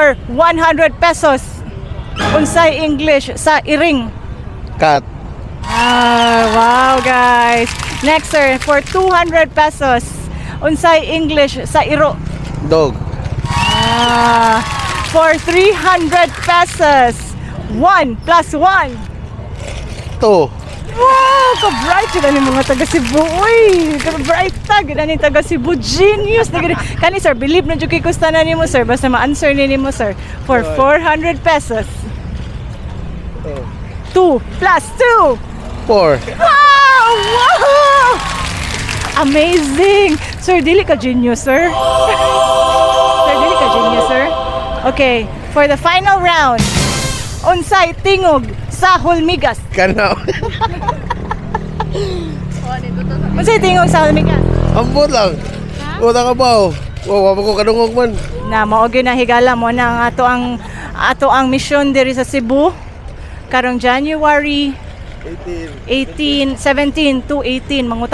for 100 pesos. Unsay English sa iring? Cat. Wow guys. Next sir, for 200 pesos. Unsay English sa iro? Dog. For 300 pesos. 1 plus 1. 2. Wow, ka-bright yun ang mga taga Cebu. Uy, ka-bright tag yun ang taga Cebu. Genius. Kani sir, believe na dyan kay kusta na ni mo sir. Basta ma-answer ni mo sir. For 400 pesos. 2 plus 2. 4. Wow! Wow! Amazing! Sir, dili ka genius, sir. Sir, dili ka genius, sir. Okay, for the final round, unsay tingog sa hulmigas? Kanaw. Unsay tingog sa hulmigas? Ambot lang. Wala ka ba? Wala ko kadungog man. Na mao gyud na higala mo na ang ato ang mission diri sa Cebu karong January 17 to 18 mangutan